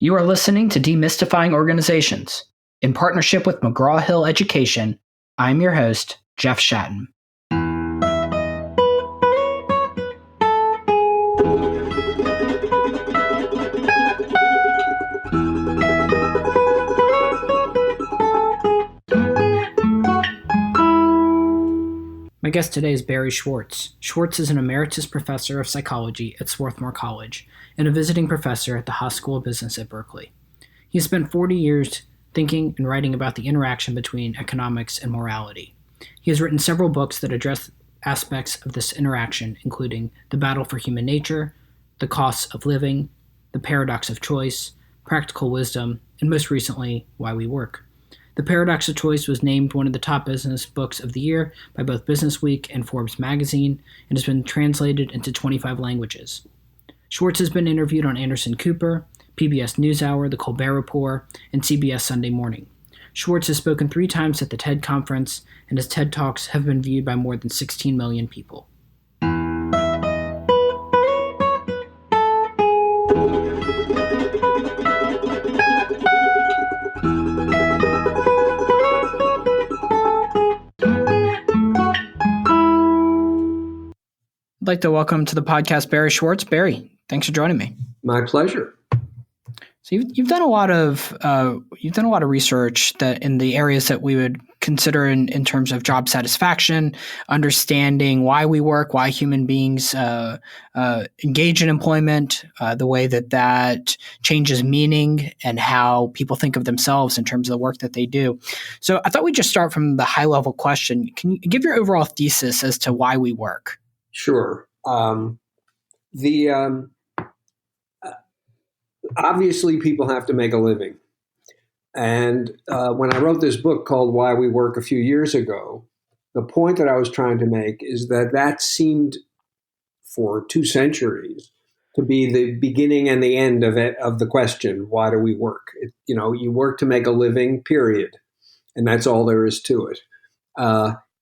You are listening to Demystifying Organizations. In partnership with McGraw-Hill Education, I'm your host, Jeff Schatten. My guest today is Barry Schwartz. Schwartz is an emeritus professor of psychology at Swarthmore College and a visiting professor at the Haas School of Business at Berkeley. He has spent 40 years thinking and writing about the interaction between economics and morality. He has written several books that address aspects of this interaction, including The Battle for Human Nature, The Costs of Living, The Paradox of Choice, Practical Wisdom, and most recently, Why We Work. The Paradox of Choice was named one of the top business books of the year by both Business Week and Forbes magazine and has been translated into 25 languages. Schwartz has been interviewed on Anderson Cooper, PBS News Hour, The Colbert Report, and CBS Sunday Morning. Schwartz has spoken 3 times at the TED Conference, and his TED Talks have been viewed by more than 16 million people. I'd like to welcome to the podcast Barry Schwartz. Barry, thanks for joining me. My pleasure. So you've done a lot of research that in the areas that we would consider in terms of job satisfaction, understanding why we work, why human beings engage in employment, the way that changes meaning, and how people think of themselves in terms of the work that they do. So I thought we'd just start from the high level question. Can you give your overall thesis as to why we work? Sure. Obviously, people have to make a living. And when I wrote this book called Why We Work a few years ago, the point that I was trying to make is that seemed for 2 centuries to be the beginning and the end of the question, why do we work? You work to make a living, period. And that's all there is to it.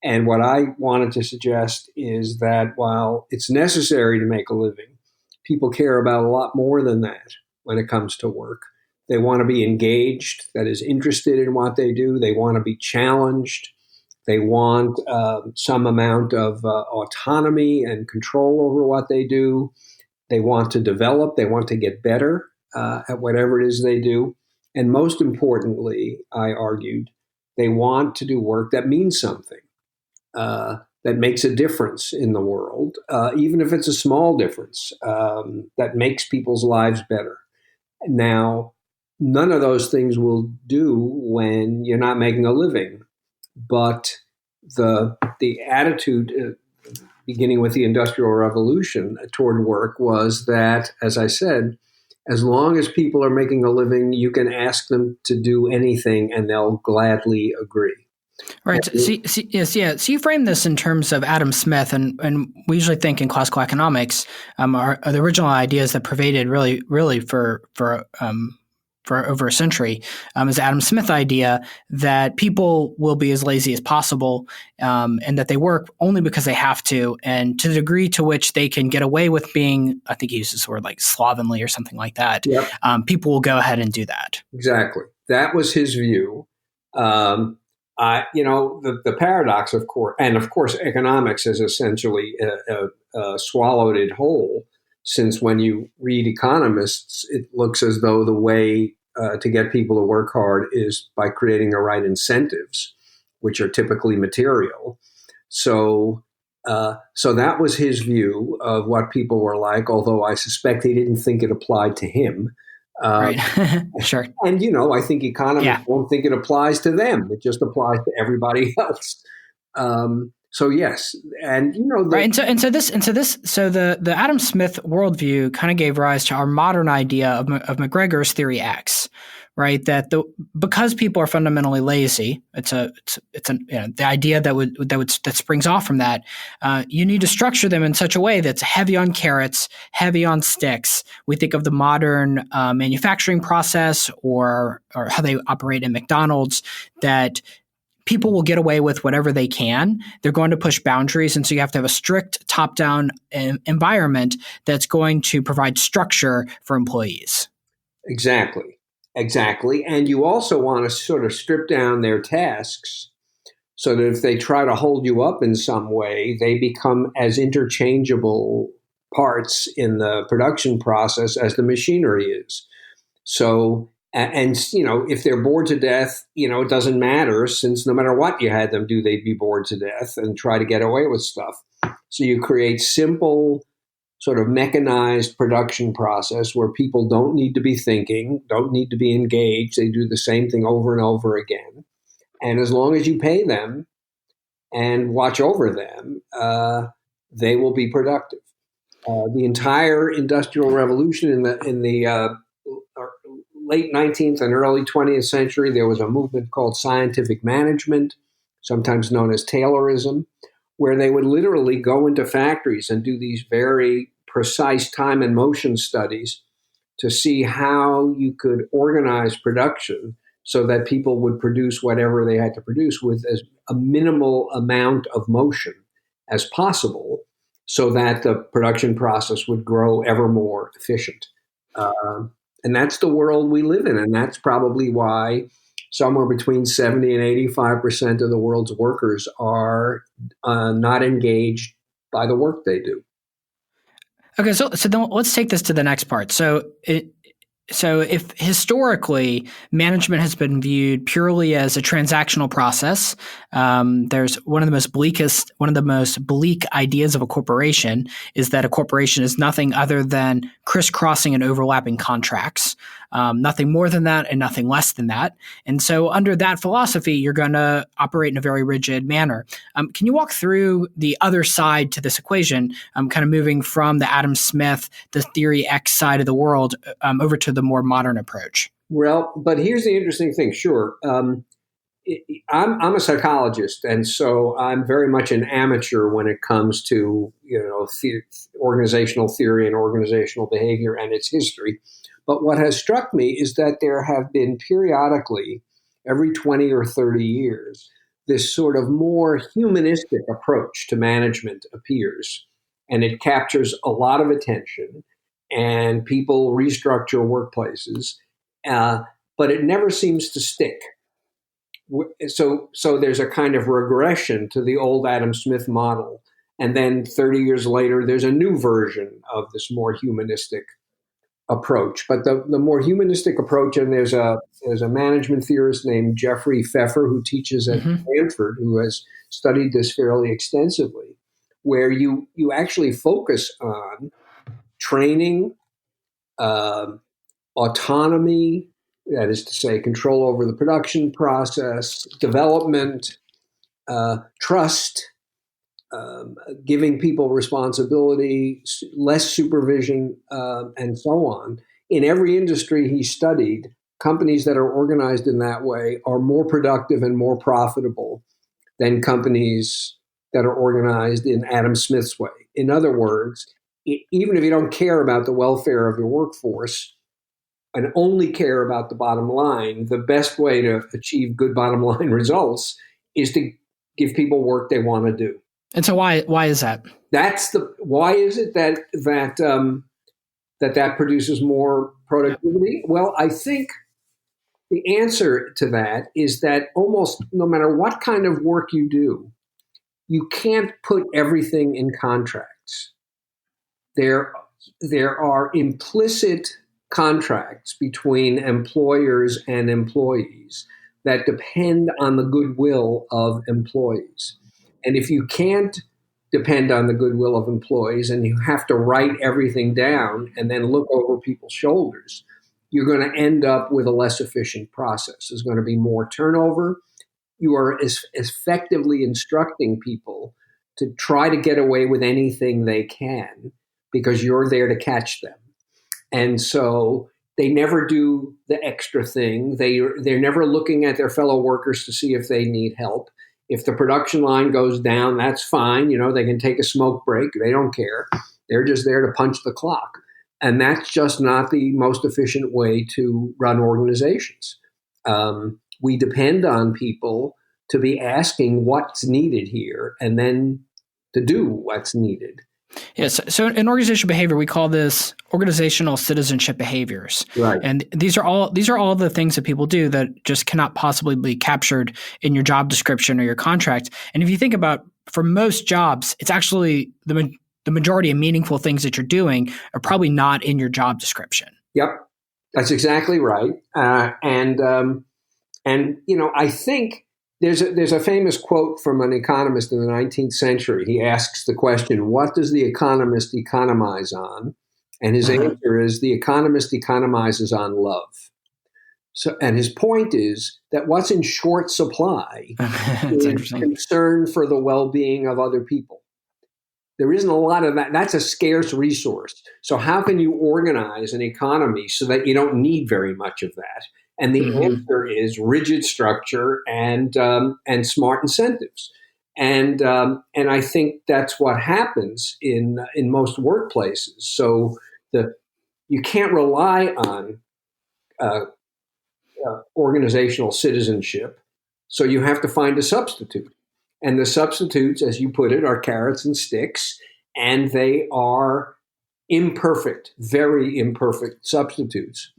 And what I wanted to suggest is that while it's necessary to make a living, people care about a lot more than that when it comes to work. They want to be engaged, that is, interested in what they do. They want to be challenged. They want some amount of autonomy and control over what they do. They want to develop. They want to get better at whatever it is they do. And most importantly, I argued, they want to do work that means something. That makes a difference in the world, even if it's a small difference, that makes people's lives better. Now, none of those things will do when you're not making a living, but the attitude beginning with the Industrial Revolution toward work was that, as I said, as long as people are making a living, you can ask them to do anything and they'll gladly agree. Right. So you frame this in terms of Adam Smith, and we usually think in classical economics are the original ideas that pervaded really for over a century is the Adam Smith idea that people will be as lazy as possible and that they work only because they have to, and to the degree to which they can get away with being, I think he uses the word like slovenly or something like that, yep. People will go ahead and do that. Exactly. That was his view. The paradox, of course, and of course, economics has essentially swallowed it whole, since when you read economists, it looks as though the way to get people to work hard is by creating the right incentives, which are typically material. So that was his view of what people were like, although I suspect he didn't think it applied to him. Right. Sure. And, I think economists won't think it applies to them. It just applies to everybody else. So yes. And, right. So the Adam Smith worldview kind of gave rise to our modern idea of McGregor's Theory X, right? That because people are fundamentally lazy, it's the idea that springs off from that. You need to structure them in such a way that's heavy on carrots, heavy on sticks. We think of the modern manufacturing process or how they operate in McDonald's, that people will get away with whatever they can. They're going to push boundaries. And so you have to have a strict top-down environment that's going to provide structure for employees. Exactly. Exactly. And you also want to sort of strip down their tasks so that if they try to hold you up in some way, they become as interchangeable parts in the production process as the machinery is. So, if they're bored to death, it doesn't matter, since no matter what you had them do, they'd be bored to death and try to get away with stuff. So you create simple, sort of mechanized production process where people don't need to be thinking, don't need to be engaged. They do the same thing over and over again. And as long as you pay them and watch over them, they will be productive. The entire industrial revolution in the late 19th and early 20th century, there was a movement called scientific management, sometimes known as Taylorism, where they would literally go into factories and do these very precise time and motion studies to see how you could organize production so that people would produce whatever they had to produce with as a minimal amount of motion as possible, so that the production process would grow ever more efficient. And that's the world we live in. And that's probably why somewhere between 70 and 85% of the world's workers are not engaged by the work they do. Okay, so then let's take this to the next part. So if historically management has been viewed purely as a transactional process, there's one of the most bleak ideas of a corporation is that a corporation is nothing other than crisscrossing and overlapping contracts. Nothing more than that and nothing less than that. And so under that philosophy, you're going to operate in a very rigid manner. Can you walk through the other side to this equation, kind of moving from the Adam Smith, the Theory X side of the world over to the more modern approach? Well, but here's the interesting thing. Sure. I'm a psychologist, and so I'm very much an amateur when it comes to organizational theory and organizational behavior and its history. But what has struck me is that there have been periodically, every 20 or 30 years, this sort of more humanistic approach to management appears, and it captures a lot of attention, and people restructure workplaces, but it never seems to stick. So there's a kind of regression to the old Adam Smith model. And then 30 years later, there's a new version of this more humanistic approach. But the more humanistic approach, and there's a management theorist named Jeffrey Pfeffer who teaches at Stanford, who has studied this fairly extensively, where you actually focus on training, autonomy, that is to say, control over the production process, development, trust, giving people responsibility, less supervision, and so on. In every industry he studied, companies that are organized in that way are more productive and more profitable than companies that are organized in Adam Smith's way. In other words, even if you don't care about the welfare of your workforce and only care about the bottom line, the best way to achieve good bottom line results is to give people work they want to do. And so why is that? Why is it that produces more productivity? Well, I think the answer to that is that almost no matter what kind of work you do, you can't put everything in contracts. There are implicit contracts between employers and employees that depend on the goodwill of employees. And if you can't depend on the goodwill of employees and you have to write everything down and then look over people's shoulders, you're going to end up with a less efficient process. There's going to be more turnover. You are effectively instructing people to try to get away with anything they can because you're there to catch them. And so they never do the extra thing. They're never looking at their fellow workers to see if they need help. If the production line goes down, that's fine. They can take a smoke break. They don't care. They're just there to punch the clock. And that's just not the most efficient way to run organizations. We depend on people to be asking what's needed here and then to do what's needed. Yes. So in organizational behavior, we call this organizational citizenship behaviors. Right. And these are all the things that people do that just cannot possibly be captured in your job description or your contract. And if you think about, for most jobs, it's actually the majority of meaningful things that you're doing are probably not in your job description. Yep, that's exactly right. And I think there's a famous quote from an economist in the 19th century. He asks the question, "What does the economist economize on?" And his answer is, "The economist economizes on love." So, and his point is that what's in short supply is concern for the well-being of other people. There isn't a lot of that. That's a scarce resource. So how can you organize an economy so that you don't need very much of that? And the answer is rigid structure and smart incentives. And I think that's what happens in most workplaces. So you can't rely on organizational citizenship. So you have to find a substitute. And the substitutes, as you put it, are carrots and sticks, and they are imperfect, very imperfect substitutes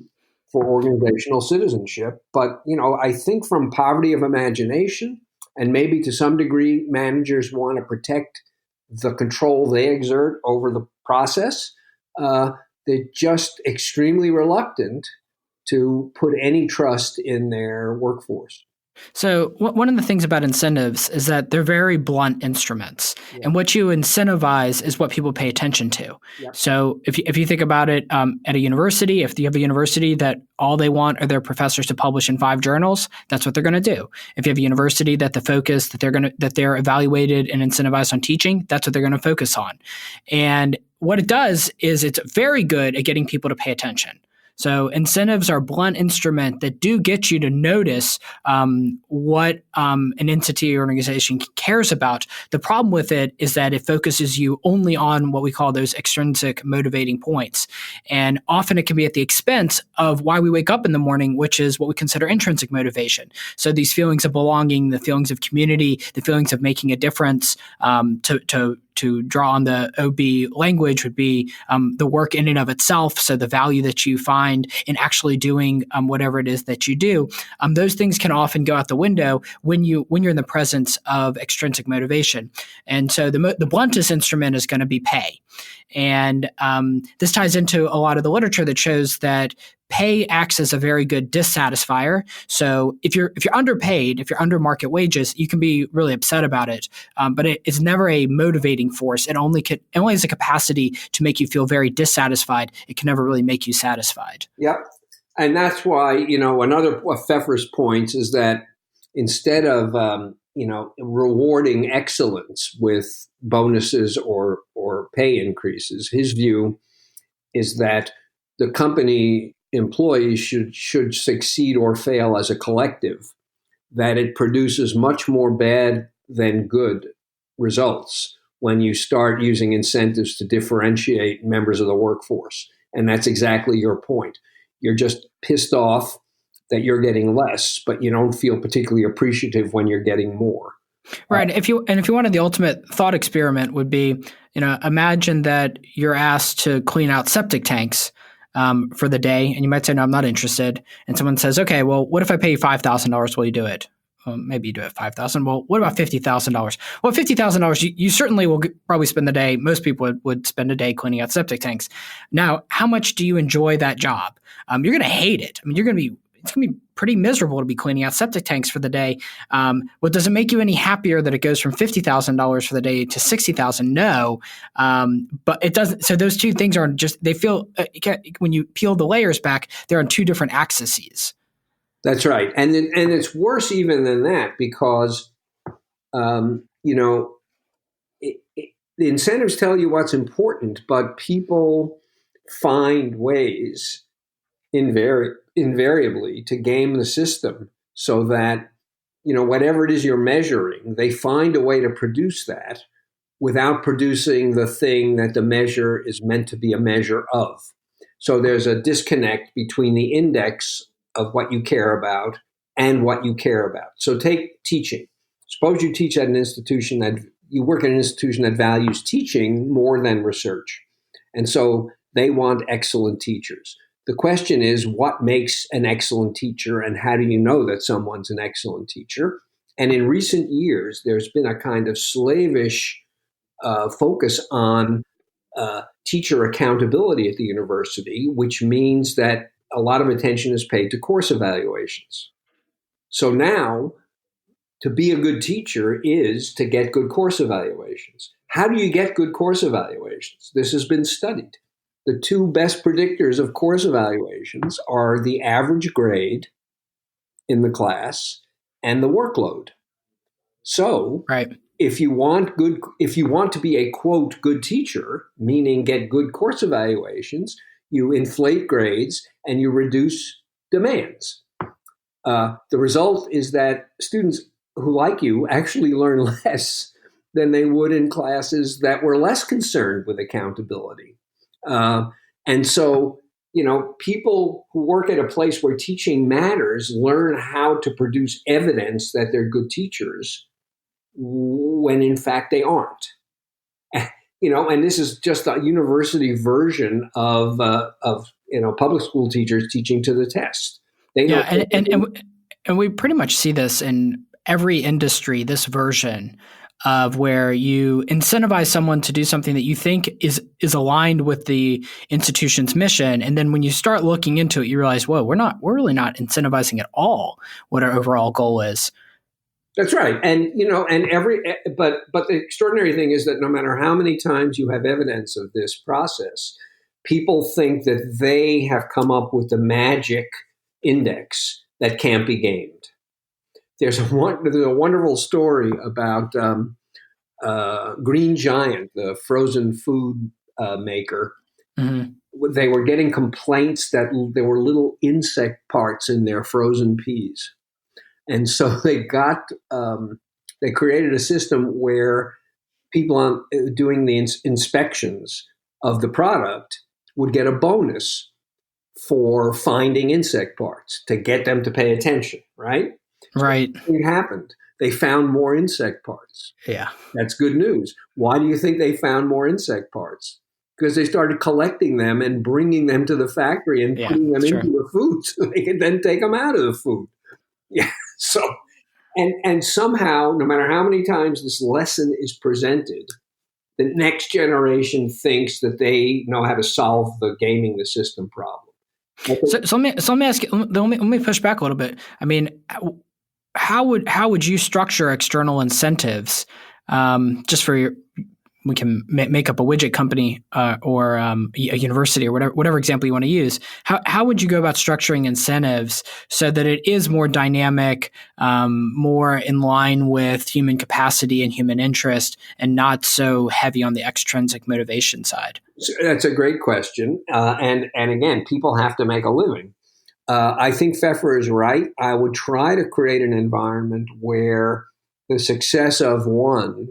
for organizational citizenship. But, I think from poverty of imagination, and maybe to some degree, managers want to protect the control they exert over the process. They're just extremely reluctant to put any trust in their workforce. So one of the things about incentives is that they're very blunt instruments, and what you incentivize is what people pay attention to. Yep. So if you think about it at a university, if you have a university that all they want are their professors to publish in 5 journals, that's what they're going to do. If you have a university that the focus that they're evaluated and incentivized on teaching, that's what they're going to focus on. And what it does is it's very good at getting people to pay attention. So incentives are a blunt instrument that do get you to notice what an entity or organization cares about. The problem with it is that it focuses you only on what we call those extrinsic motivating points. And often it can be at the expense of why we wake up in the morning, which is what we consider intrinsic motivation. So these feelings of belonging, the feelings of community, the feelings of making a difference, to draw on the OB language would be the work in and of itself. So the value that you find in actually doing whatever it is that you do, those things can often go out the window when you're in the presence of extrinsic motivation. And so the bluntest instrument is going to be pay. And this ties into a lot of the literature that shows that pay acts as a very good dissatisfier. So if you're underpaid, if you're under market wages, you can be really upset about it. But it's never a motivating force. It only has a capacity to make you feel very dissatisfied. It can never really make you satisfied. Yep. And that's why, another of Pfeffer's points is that instead of, rewarding excellence with bonuses or pay increases, his view is that the company employees should succeed or fail as a collective, that it produces much more bad than good results when you start using incentives to differentiate members of the workforce. And that's exactly your point. You're just pissed off that you're getting less, but you don't feel particularly appreciative when you're getting more. Right. If you wanted the ultimate thought experiment would be, imagine that you're asked to clean out septic tanks for the day, and you might say, "No, I'm not interested." And someone says, "Okay, well, what if I pay you $5,000? Will you do it?" Well, maybe you do it $5,000. Well, what about $50,000? Well, $50,000, you certainly will probably spend the day. Most people would spend a day cleaning out septic tanks. Now, how much do you enjoy that job? You're going to hate it. I mean, it's going to be pretty miserable to be cleaning out septic tanks for the day. Well, does it make you any happier that it goes from $50,000 for the day to $60,000? No, but it doesn't. So those two things aren't just, they feel, when you peel the layers back, they're on two different axes. That's right. And it's worse even than that because, the incentives tell you what's important, but people find ways invariably to game the system so that, whatever it is you're measuring, they find a way to produce that without producing the thing that the measure is meant to be a measure of. So there's a disconnect between the index of what you care about and what you care about. So take teaching. Suppose you teach at an institution you work at an institution that values teaching more than research. And so they want excellent teachers. The question is, what makes an excellent teacher, and how do you know that someone's an excellent teacher? And in recent years, there's been a kind of slavish focus on teacher accountability at the university, which means that a lot of attention is paid to course evaluations. So now, to be a good teacher is to get good course evaluations. How do you get good course evaluations? This has been studied. The two best predictors of course evaluations are the average grade in the class and the workload. So, Right. if you want to be a quote good teacher, meaning get good course evaluations, you inflate grades and you reduce demands. The result is that students who like you actually learn less than they would in classes that were less concerned with accountability. And so, people who work at a place where teaching matters learn how to produce evidence that they're good teachers when in fact they aren't. And this is just a university version of public school teachers teaching to the test. And we pretty much see this in every industry, this version of where you incentivize someone to do something that you think is aligned with the institution's mission. And then when you start looking into it, you realize, whoa, we're really not incentivizing at all what our overall goal is. That's right. And, but the extraordinary thing is that no matter how many times you have evidence of this process, people think that they have come up with the magic index that can't be gamed. There's a wonderful story about Green Giant, the frozen food maker. Mm-hmm. They were getting complaints that there were little insect parts in their frozen peas. And so they created a system where people doing the inspections of the product would get a bonus for finding insect parts to get them to pay attention, right? Right. So it happened. They found more insect parts. Yeah. That's good news. Why do you think they found more insect parts? Because they started collecting them and bringing them to the factory and putting them into the food so they could then take them out of the food. Yeah. So, and somehow, no matter how many times this lesson is presented, the next generation thinks that they know how to solve the gaming the system problem. So let me ask you. Let me push back a little bit. I mean, how would you structure external incentives? Just for we can make up a widget company or a university or whatever example you want to use. How would you go about structuring incentives so that it is more dynamic, more in line with human capacity and human interest, and not so heavy on the extrinsic motivation side? That's a great question. And again, people have to make a living. I think Pfeffer is right. I would try to create an environment where the success of one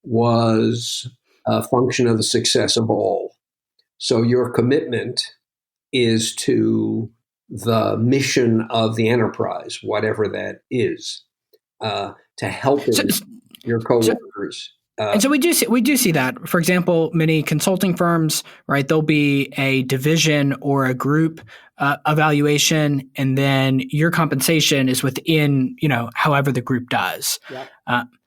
was a function of the success of all. So your commitment is to the mission of the enterprise, whatever that is, to help your coworkers. And so we do see that. For example, many consulting firms, right? There'll be a division or a group evaluation, and then your compensation is within, however the group does. Yep.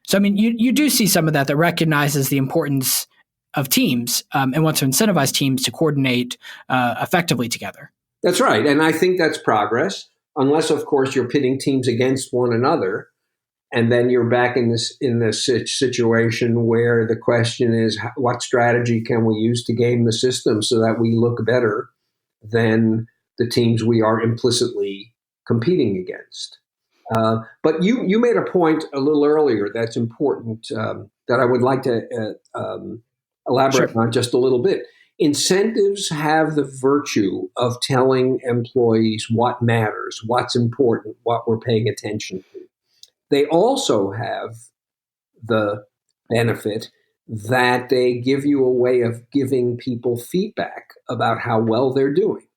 So I mean, you do see some of that recognizes the importance of teams and wants to incentivize teams to coordinate effectively together. That's right, and I think that's progress. Unless, of course, you're pitting teams against one another. And then you're back in this situation where the question is, what strategy can we use to game the system so that we look better than the teams we are implicitly competing against? But you made a point a little earlier that's important that I would like to elaborate on just a little bit. Incentives have the virtue of telling employees what matters, what's important, what we're paying attention to. They also have the benefit that they give you a way of giving people feedback about how well they're doing.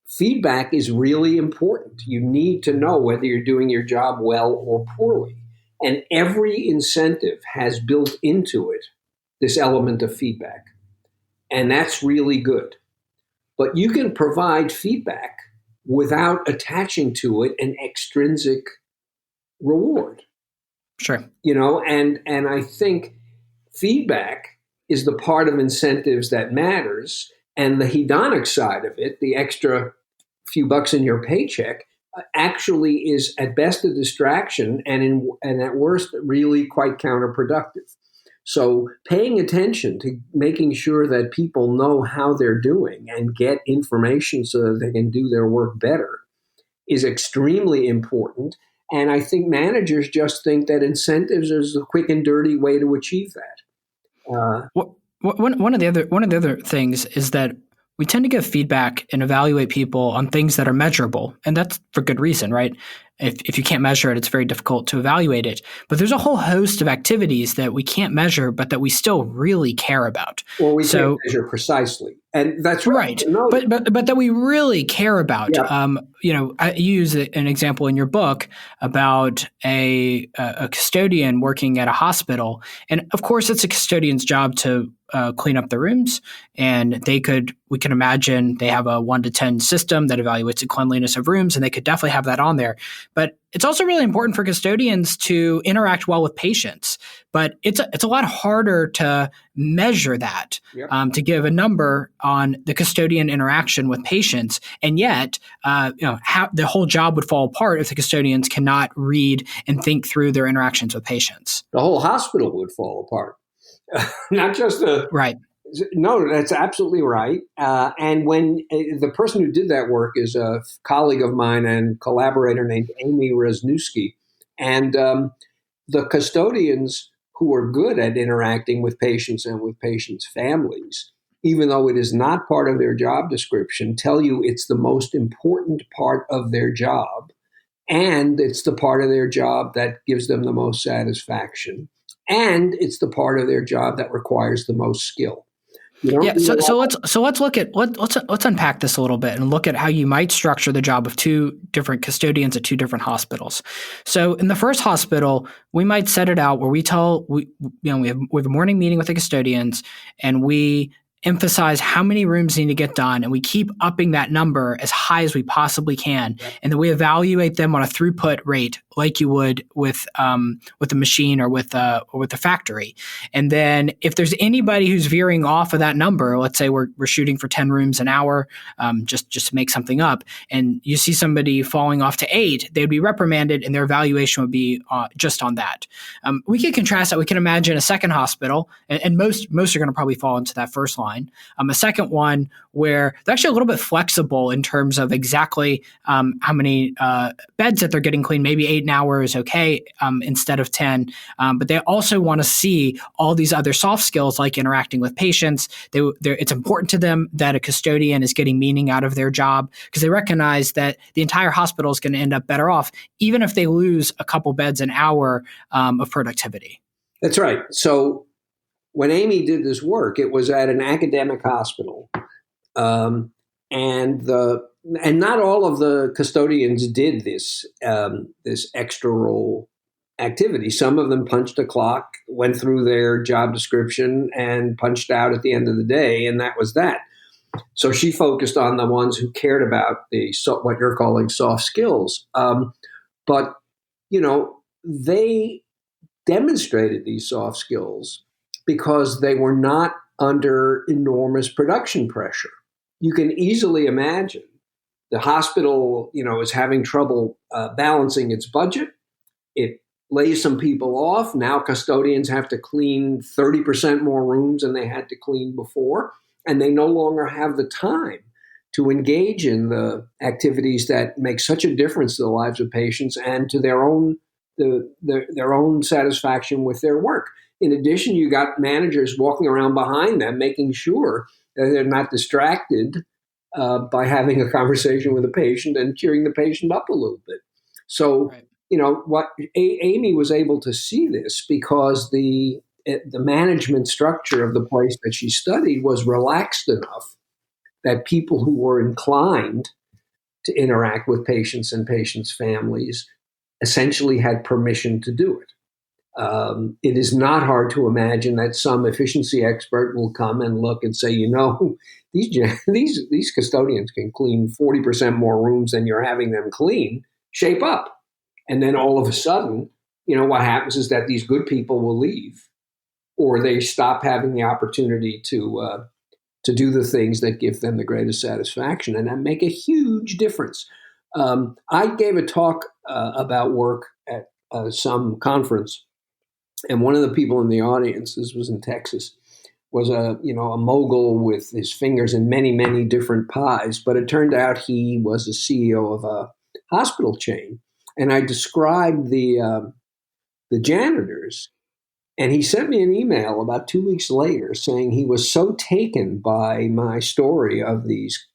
Feedback is really important. You need to know whether you're doing your job well or poorly. And every incentive has built into it this element of feedback. And that's really good. But you can provide feedback without attaching to it an extrinsic reward. Sure. And I think feedback is the part of incentives that matters. And the hedonic side of it, the extra few bucks in your paycheck, actually is at best a distraction and at worst really quite counterproductive. So paying attention to making sure that people know how they're doing and get information so that they can do their work better is extremely important. And I think managers just think that incentives is a quick and dirty way to achieve that. One of the other things is that we tend to give feedback and evaluate people on things that are measurable, and that's for good reason, right? If you can't measure it, it's very difficult to evaluate it. But there's a whole host of activities that we can't measure, but that we still really care about. Well, we can't measure precisely, and that's right. No. But that we really care about. Yeah. I use an example in your book about a custodian working at a hospital, and of course, it's a custodian's job to clean up the rooms, and we can imagine they have a 1 to 10 system that evaluates the cleanliness of rooms, and they could definitely have that on there. But it's also really important for custodians to interact well with patients. But it's a lot harder to measure that, Yep. To give a number on the custodian interaction with patients, and yet how the whole job would fall apart if the custodians cannot read and think through their interactions with patients. The whole hospital would fall apart. Not just right. No, that's absolutely right. And when the person who did that work is a colleague of mine and collaborator named Amy Rezniewski, and the custodians who are good at interacting with patients and with patients' families, even though it is not part of their job description, tell you it's the most important part of their job, and it's the part of their job that gives them the most satisfaction, and it's the part of their job that requires the most skill. So let's unpack this a little bit and look at how you might structure the job of two different custodians at two different hospitals. So in the first hospital, we might set it out where we have a morning meeting with the custodians, and we emphasize how many rooms need to get done, and we keep upping that number as high as we possibly can. Yep. And then we evaluate them on a throughput rate like you would with a machine or with a factory. And then if there's anybody who's veering off of that number, let's say we're shooting for 10 rooms an hour, just to make something up, and you see somebody falling off to 8, they'd be reprimanded, and their evaluation would be just on that. We could contrast that. We can imagine a second hospital, and most are going to probably fall into that first line. A second one where they're actually a little bit flexible in terms of exactly how many beds that they're getting cleaned. Maybe 8 an hour is okay instead of 10. But they also want to see all these other soft skills like interacting with patients. It's important to them that a custodian is getting meaning out of their job, because they recognize that the entire hospital is going to end up better off, even if they lose a couple beds an hour of productivity. That's right. So when Amy did this work, it was at an academic hospital, and not all of the custodians did this extra role activity. Some of them punched a clock, went through their job description, and punched out at the end of the day, and that was that. So she focused on the ones who cared about what you're calling soft skills. But they demonstrated these soft skills because they were not under enormous production pressure. You can easily imagine the hospital, is having trouble balancing its budget. It lays some people off. Now custodians have to clean 30% more rooms than they had to clean before, and they no longer have the time to engage in the activities that make such a difference to the lives of patients and to their own satisfaction with their work. In addition, you got managers walking around behind them, making sure that they're not distracted by having a conversation with a patient and cheering the patient up a little bit. So, right. What Amy was able to see this because the management structure of the place that she studied was relaxed enough that people who were inclined to interact with patients and patients' families essentially had permission to do it. It is not hard to imagine that some efficiency expert will come and look and say, these custodians can clean 40% more rooms than you're having them clean. Shape up. And then all of a sudden, what happens is that these good people will leave, or they stop having the opportunity to do the things that give them the greatest satisfaction, and that make a huge difference. I gave a talk about work at some conference, and one of the people in the audience, this was in Texas, was a mogul with his fingers in many, many different pies. But it turned out he was the CEO of a hospital chain, and I described the janitors. And he sent me an email about 2 weeks later saying he was so taken by my story of these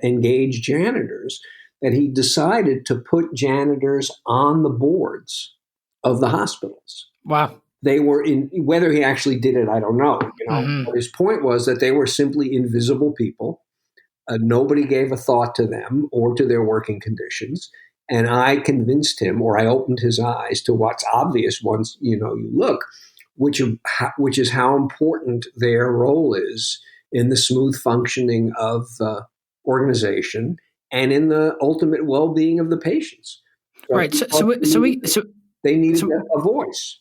engaged janitors that he decided to put janitors on the boards of the hospitals. Wow. They were whether he actually did it, I don't know. Mm-hmm. But his point was that they were simply invisible people. Nobody gave a thought to them or to their working conditions. And I convinced him, or I opened his eyes to what's obvious once you look, which is how important their role is in the smooth functioning of the organization and in the ultimate well-being of the patients. Right. They needed a voice.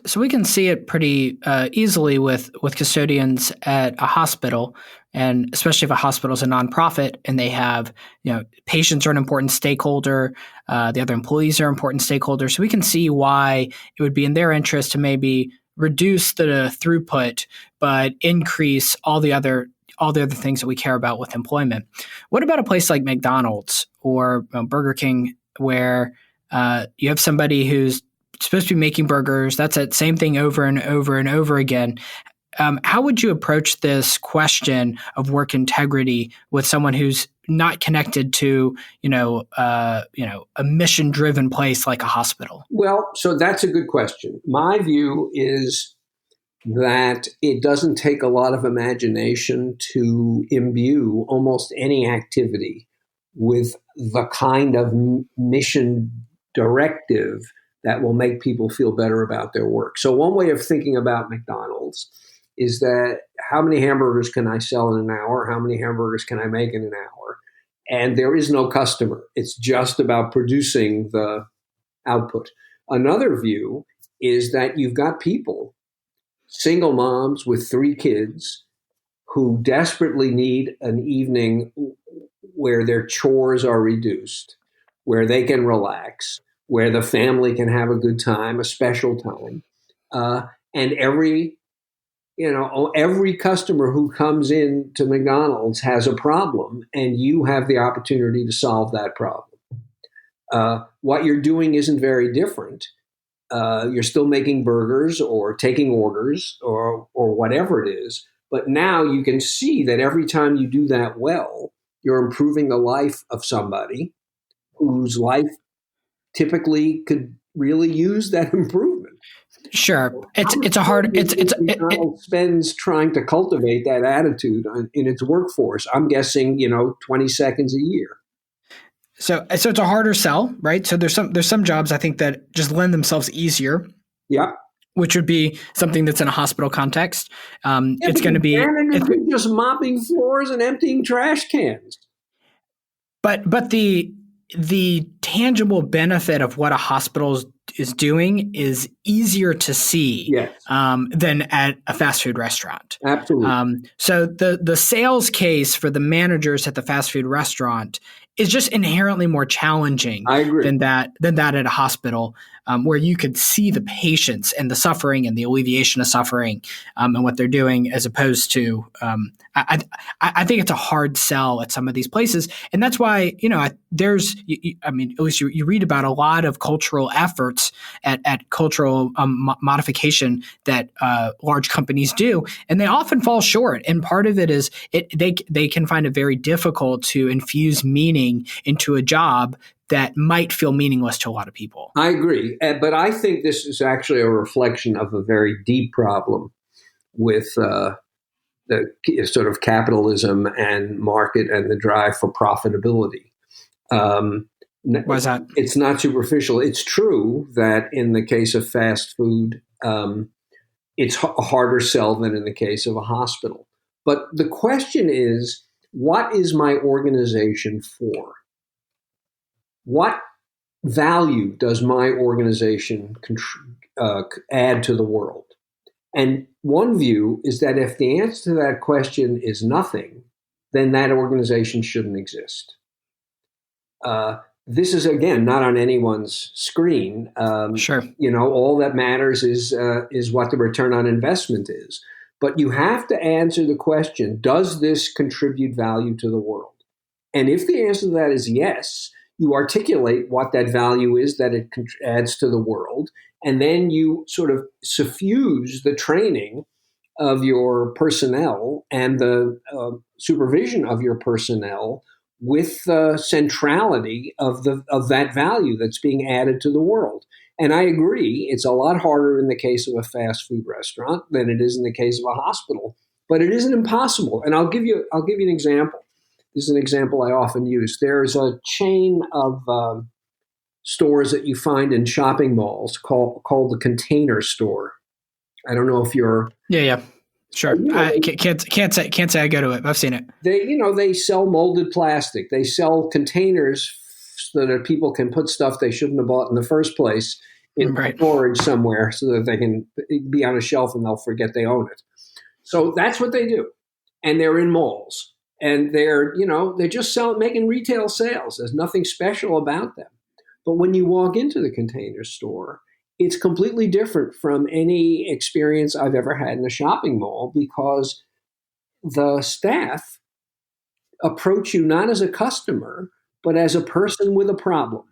So we can see it pretty easily with custodians at a hospital, and especially if a hospital is a nonprofit and they have, patients are an important stakeholder, the other employees are important stakeholders. So we can see why it would be in their interest to maybe reduce the throughput, but increase all the other things that we care about with employment. What about a place like McDonald's or Burger King, where you have somebody who's supposed to be making burgers? That's that same thing over and over and over again. How would you approach this question of work integrity with someone who's not connected to, a mission-driven place like a hospital? Well, so that's a good question. My view is that it doesn't take a lot of imagination to imbue almost any activity with the kind of mission directive that will make people feel better about their work. So one way of thinking about McDonald's is that how many hamburgers can I sell in an hour? How many hamburgers can I make in an hour? And there is no customer. It's just about producing the output. Another view is that you've got people, single moms with 3 kids, who desperately need an evening where their chores are reduced, where they can relax, where the family can have a good time, a special time. And every customer who comes in to McDonald's has a problem, and you have the opportunity to solve that problem. What you're doing isn't very different. You're still making burgers or taking orders or whatever it is. But now you can see that every time you do that well, you're improving the life of somebody whose life typically could really use that improvement. Sure, it spends trying to cultivate that attitude in its workforce. I'm guessing 20 seconds a year. So it's a harder sell, right? So there's some jobs I think that just lend themselves easier. Yeah. Which would be something that's in a hospital context. It's going to be just mopping floors and emptying trash cans. But the tangible benefit of what a hospital is doing is easier to see than at a fast food restaurant. Absolutely. So the sales case for the managers at the fast food restaurant is just inherently more challenging than that at a hospital, where you could see the patients and the suffering and the alleviation of suffering and what they're doing, as opposed to I think it's a hard sell at some of these places. And that's why, at least you read about a lot of cultural efforts at cultural modification that large companies do, and they often fall short. And part of it is they can find it very difficult to infuse meaning into a job that might feel meaningless to a lot of people. I agree. But I think this is actually a reflection of a very deep problem with the sort of capitalism and market and the drive for profitability. Why is that? It's not superficial. It's true that in the case of fast food, it's a harder sell than in the case of a hospital. But the question is, what is my organization for? What value does my organization add to the world? And one view is that if the answer to that question is nothing, then that organization shouldn't exist. This is, again, not on anyone's screen. Sure. All that matters is what the return on investment is. But you have to answer the question, does this contribute value to the world? And if the answer to that is yes, you articulate what that value is that it adds to the world. And then you sort of suffuse the training of your personnel and the supervision of your personnel with the centrality of that value that's being added to the world. And I agree, it's a lot harder in the case of a fast food restaurant than it is in the case of a hospital, but it isn't impossible. And I'll give you an example. This is an example I often use. There's a chain of stores that you find in shopping malls called the Container Store. I don't know if you're... Yeah. Sure. I can't say I go to it. I've seen it. They sell molded plastic. They sell containers so that people can put stuff they shouldn't have bought in the first place in storage somewhere so that they can be on a shelf and they'll forget they own it. So that's what they do. And they're in malls. And they're just making retail sales. There's nothing special about them. But when you walk into the Container Store, it's completely different from any experience I've ever had in a shopping mall because the staff approach you not as a customer, but as a person with a problem.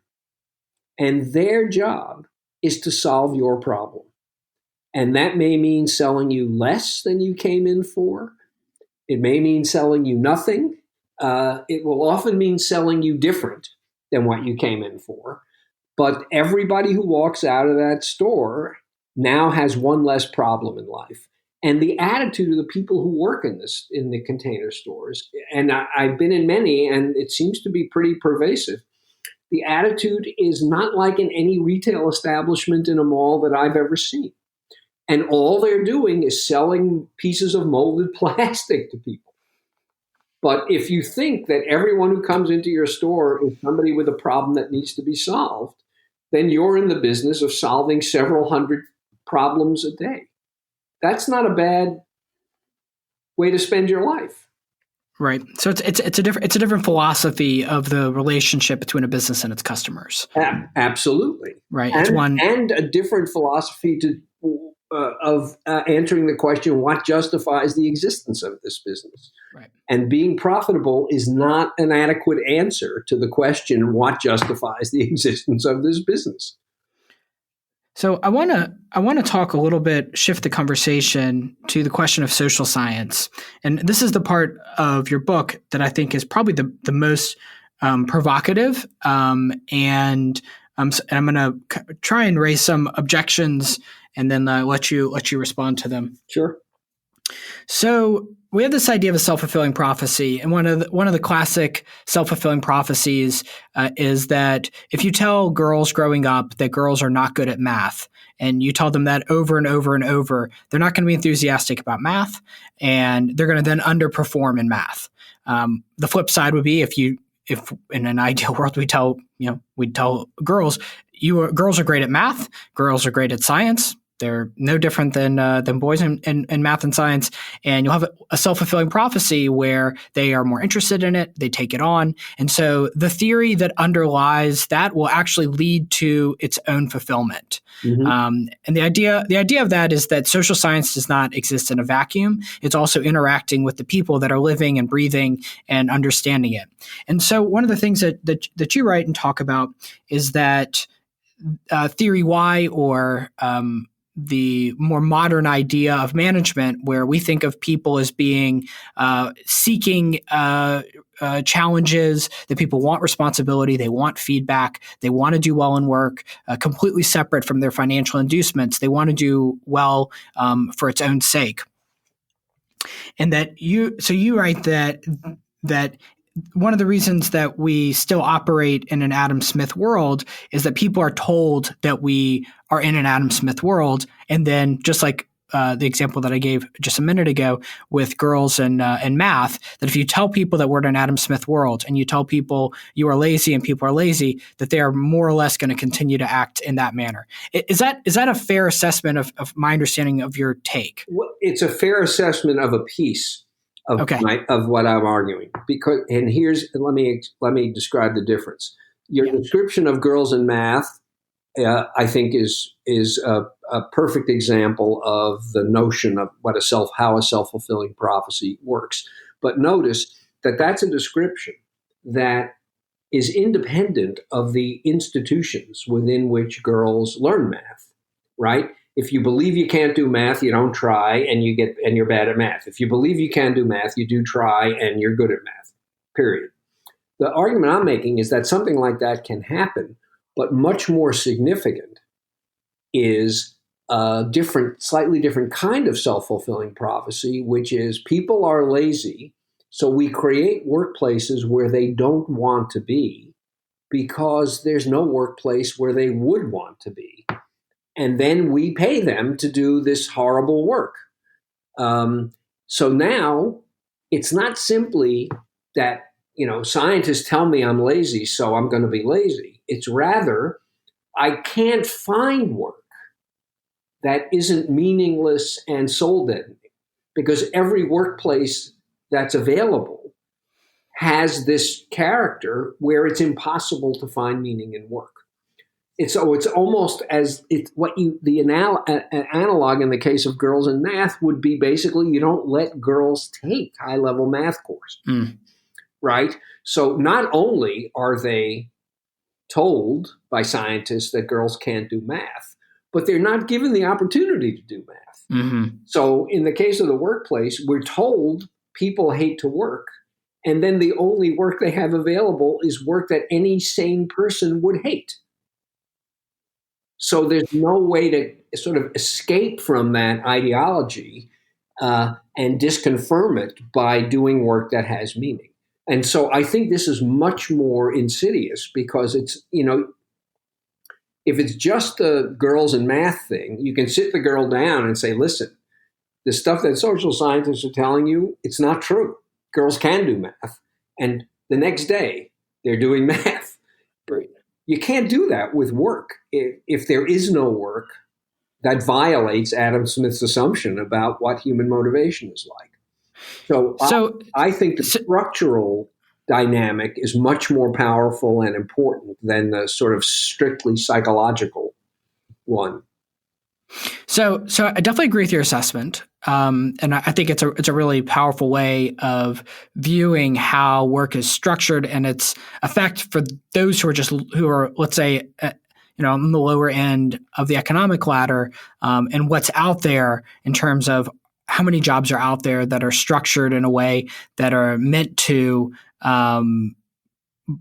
And their job is to solve your problem. And that may mean selling you less than you came in for. It may mean selling you nothing. It will often mean selling you different than what you came in for. But everybody who walks out of that store now has one less problem in life. And the attitude of the people who work in the Container Stores, and I've been in many, and it seems to be pretty pervasive, the attitude is not like in any retail establishment in a mall that I've ever seen. And all they're doing is selling pieces of molded plastic to people. But if you think that everyone who comes into your store is somebody with a problem that needs to be solved, then you're in the business of solving several hundred problems a day. That's not a bad way to spend your life. Right. So it's a different philosophy of the relationship between a business and its customers. Absolutely. Right. And a different philosophy of answering the question, what justifies the existence of this business? Right. And being profitable is not an adequate answer to the question, what justifies the existence of this business? So I want to talk a little bit, shift the conversation to the question of social science. And this is the part of your book that I think is probably the most provocative. And I'm going to try and raise some objections and then let you respond to them. Sure. So we have this idea of a self-fulfilling prophecy, and one of the classic self-fulfilling prophecies is that if you tell girls growing up that girls are not good at math, and you tell them that over and over and over, they're not going to be enthusiastic about math, and they're going to then underperform in math. The flip side would be if in an ideal world we'd tell girls, girls are great at math, girls are great at science. They're no different than boys in math and science, and you'll have a self-fulfilling prophecy where they are more interested in it, they take it on, and so the theory that underlies that will actually lead to its own fulfillment. Mm-hmm. And the idea of that is that social science does not exist in a vacuum. It's also interacting with the people that are living and breathing and understanding it. And so one of the things that you write and talk about is that theory Y, or the more modern idea of management, where we think of people as being seeking challenges, that people want responsibility, they want feedback, they want to do well in work, completely separate from their financial inducements. They want to do well for its own sake. And that you write that one of the reasons that we still operate in an Adam Smith world is that people are told that we are in an Adam Smith world. And then just like the example that I gave just a minute ago with girls and math, that if you tell people that we're in an Adam Smith world and you tell people you are lazy and people are lazy, that they are more or less going to continue to act in that manner. Is that a fair assessment of my understanding of your take? Well, it's a fair assessment of a piece of of what I'm arguing. Because, and let me describe the difference. Your description of girls in math, I think, is a perfect example of the notion of how a self-fulfilling prophecy works. But notice that that's a description that is independent of the institutions within which girls learn math, right? If you believe you can't do math, you don't try, and you're bad at math. If you believe you can do math, you do try, and you're good at math. Period. The argument I'm making is that something like that can happen, but much more significant is a slightly different kind of self-fulfilling prophecy, which is people are lazy, so we create workplaces where they don't want to be because there's no workplace where they would want to be. And then we pay them to do this horrible work. So now it's not simply that, scientists tell me I'm lazy, so I'm going to be lazy. It's rather, I can't find work that isn't meaningless and soul deadening, because every workplace that's available has this character where it's impossible to find meaning in work. It's almost as the analog in the case of girls in math would be basically you don't let girls take high-level math course, right? So not only are they told by scientists that girls can't do math, but they're not given the opportunity to do math. Mm-hmm. So in the case of the workplace, we're told people hate to work, and then the only work they have available is work that any sane person would hate. So there's no way to sort of escape from that ideology and disconfirm it by doing work that has meaning. And so I think this is much more insidious because it's, if it's just the girls and math thing, you can sit the girl down and say, listen, the stuff that social scientists are telling you, it's not true. Girls can do math. And the next day, they're doing math. You can't do that with work. If there is no work, that violates Adam Smith's assumption about what human motivation is like. So I think the structural dynamic is much more powerful and important than the sort of strictly psychological one. So I definitely agree with your assessment, and I think it's a really powerful way of viewing how work is structured and its effect for those who are let's say on the lower end of the economic ladder, and what's out there in terms of how many jobs are out there that are structured in a way that are meant to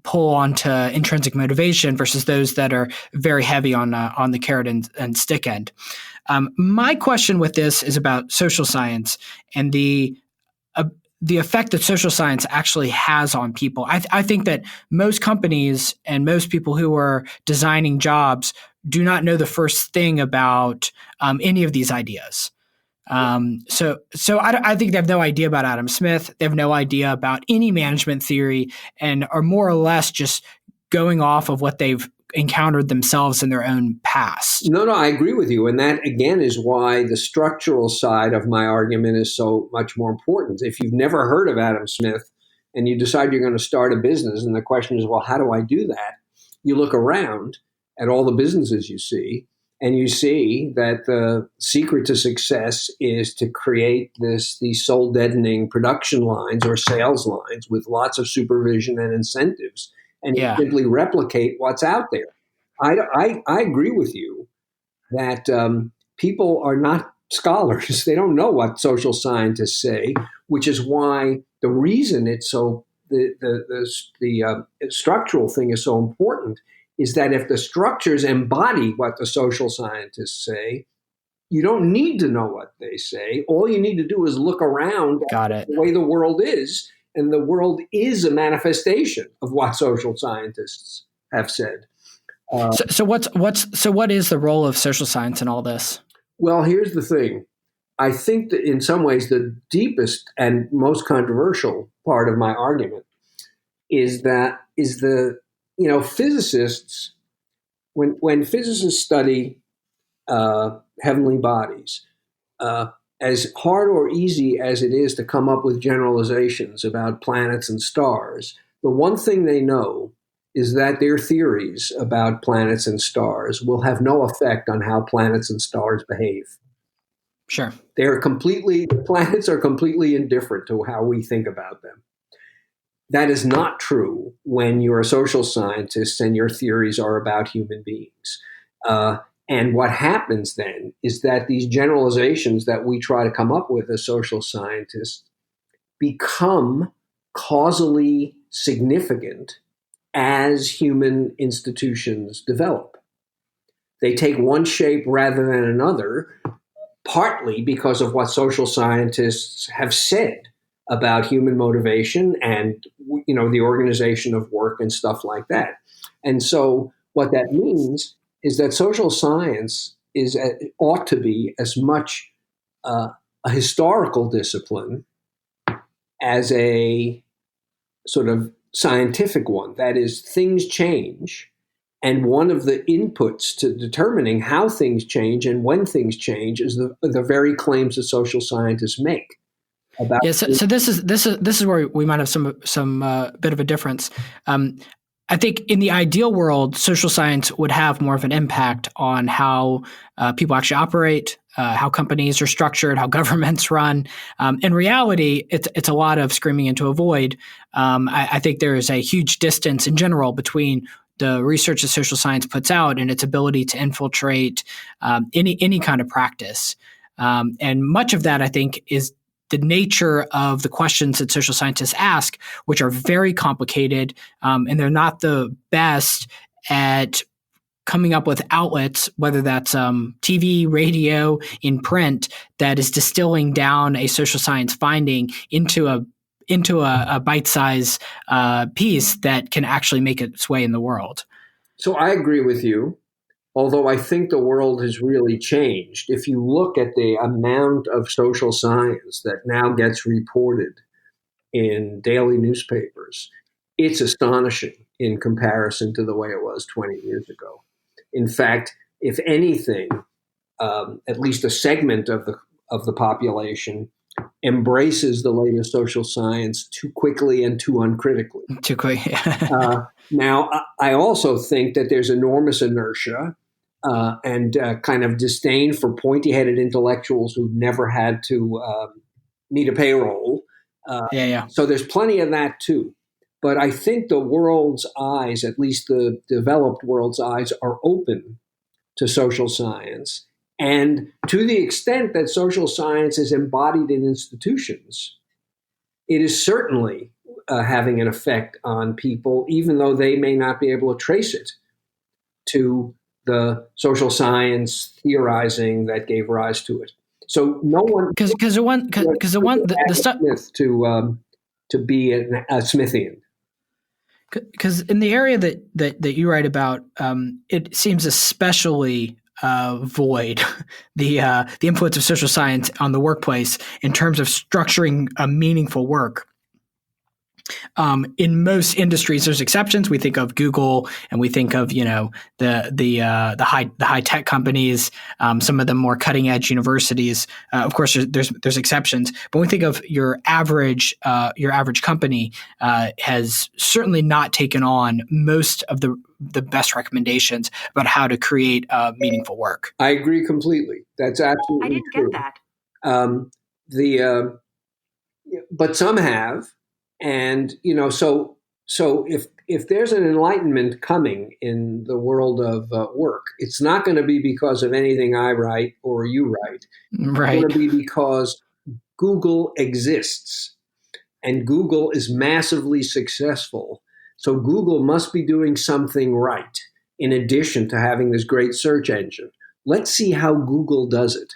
pull onto intrinsic motivation versus those that are very heavy on the carrot and stick end. My question with this is about social science and the effect that social science actually has on people. I think that most companies and most people who are designing jobs do not know the first thing about any of these ideas. So I think they have no idea about Adam Smith. They have no idea about any management theory and are more or less just going off of what they've encountered themselves in their own past. No, I agree with you. And that, again, is why the structural side of my argument is so much more important. If you've never heard of Adam Smith and you decide you're going to start a business, and the question is, well, how do I do that? You look around at all the businesses you see, and you see that the secret to success is to create these soul-deadening production lines or sales lines with lots of supervision and incentives, and you simply replicate what's out there. I agree with you that people are not scholars. They don't know what social scientists say, which is why the reason it's so the structural thing is so important is that if the structures embody what the social scientists say, you don't need to know what they say. All you need to do is look around at the way the world is, And the world is a manifestation of what social scientists have said. So what is the role of social science in all this? Well, here's the thing. I think that in some ways the deepest and most controversial part of my argument is physicists, when physicists study heavenly bodies, as hard or easy as it is to come up with generalizations about planets and stars, the one thing they know is that their theories about planets and stars will have no effect on how planets and stars behave. Sure. Planets are completely indifferent to how we think about them. That is not true when you're a social scientist and your theories are about human beings. And what happens then is that these generalizations that we try to come up with as social scientists become causally significant as human institutions develop. They take one shape rather than another, partly because of what social scientists have said about human motivation and the organization of work and stuff like that. And so what that means is that social science ought to be as much a historical discipline as a sort of scientific one. That is, things change, and one of the inputs to determining how things change and when things change is the very claims that social scientists make. So this is where we might have some bit of a difference. I think in the ideal world, social science would have more of an impact on how people actually operate, how companies are structured, how governments run. In reality, it's a lot of screaming into a void. I think there is a huge distance in general between the research that social science puts out and its ability to infiltrate any kind of practice. And much of that, I think, is the nature of the questions that social scientists ask, which are very complicated, and they're not the best at coming up with outlets, whether that's TV, radio, in print, that is distilling down a social science finding into a bite-sized piece that can actually make its way in the world. So I agree with you. Although I think the world has really changed. If you look at the amount of social science that now gets reported in daily newspapers, it's astonishing in comparison to the way it was 20 years ago. In fact, if anything, at least a segment of the population embraces the latest social science too quickly and too uncritically. Too quick. Now, I also think that there's enormous inertia and kind of disdain for pointy-headed intellectuals who've never had to meet a payroll. So there's plenty of that too. But I think the world's eyes, at least the developed world's eyes, are open to social science. And to the extent that social science is embodied in institutions, it is certainly having an effect on people, even though they may not be able to trace it to the social science theorizing that gave rise to it. So no one because the stuff to be a Smithian. Because in the area that you write about, it seems especially void the influence of social science on the workplace in terms of structuring a meaningful work. In most industries, there's exceptions. We think of Google, and we think of the high tech companies. Some of the more cutting edge universities. Of course, there's exceptions. But when we think of your average company, has certainly not taken on most of the best recommendations about how to create meaningful work. I agree completely. That's absolutely I didn't true. Get that. But some have. And, so if there's an enlightenment coming in the world of work, it's not going to be because of anything I write or you write. Right. It's going to be because Google exists and Google is massively successful. So Google must be doing something right in addition to having this great search engine. Let's see how Google does it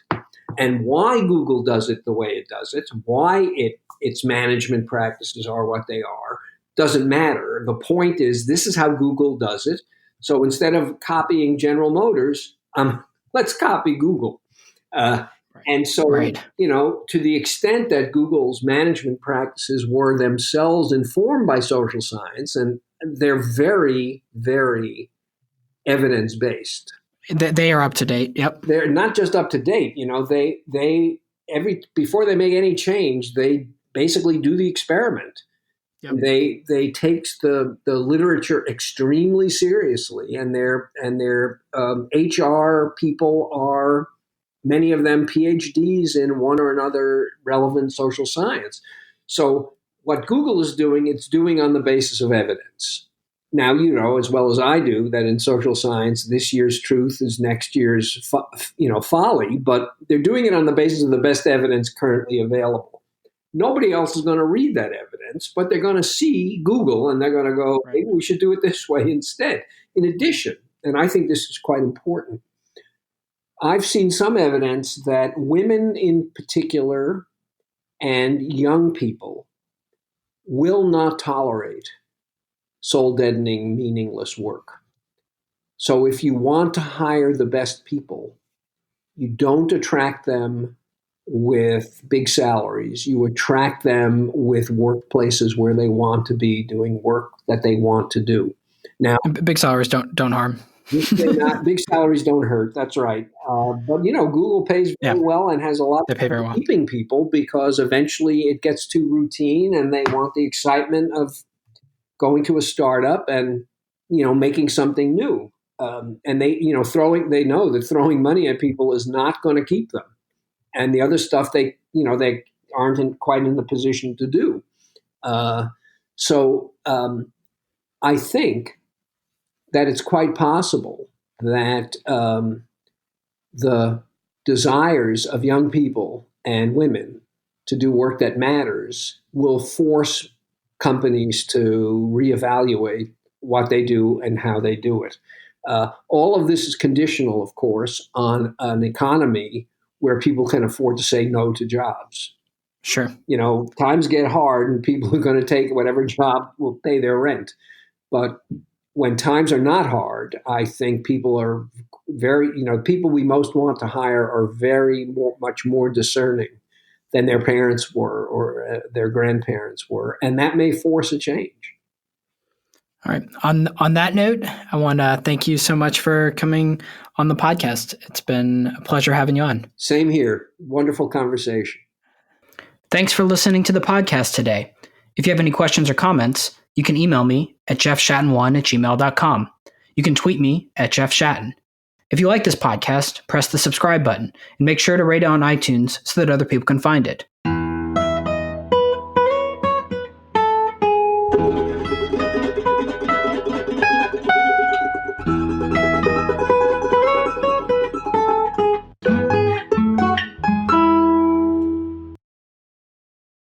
and why Google does it the way it does it, why it its management practices are what they are. Doesn't matter. The point is, this is how Google does it. So instead of copying General Motors, let's copy Google. And so, to the extent that Google's management practices were themselves informed by social science, and they're very, very evidence-based. They are up to date. Yep. They're not just up to date. Before they make any change, they basically do the experiment. Yep. They take the literature extremely seriously, and their HR people are, many of them, PhDs in one or another relevant social science. So what Google is doing, it's doing on the basis of evidence. Now, you know as well as I do that in social science, this year's truth is next year's folly, but they're doing it on the basis of the best evidence currently available. Nobody else is going to read that evidence, but they're going to see Google and they're going to go, maybe we should do it this way instead. In addition, and I think this is quite important, I've seen some evidence that women in particular and young people will not tolerate soul-deadening, meaningless work. So if you want to hire the best people, you don't attract them with big salaries. You attract them with workplaces where they want to be doing work that they want to do. Now, big salaries don't harm. Big salaries don't hurt. That's right. But Google pays very well and has a lot of keeping people, because eventually it gets too routine and they want the excitement of going to a startup and making something new. And they know that throwing money at people is not going to keep them. And the other stuff they aren't quite in the position to do. So I think that it's quite possible that the desires of young people and women to do work that matters will force companies to reevaluate what they do and how they do it. All of this is conditional, of course, on an economy where people can afford to say no to jobs. Sure. Times get hard and people are going to take whatever job will pay their rent. But when times are not hard, I think people are people we most want to hire are much more discerning than their parents were or their grandparents were. And that may force a change. All right. On that note, I want to thank you so much for coming on the podcast. It's been a pleasure having you on. Same here. Wonderful conversation. Thanks for listening to the podcast today. If you have any questions or comments, you can email me at jeffshatten1@gmail.com. You can tweet me at jeffshatten. If you like this podcast, press the subscribe button and make sure to rate it on iTunes so that other people can find it.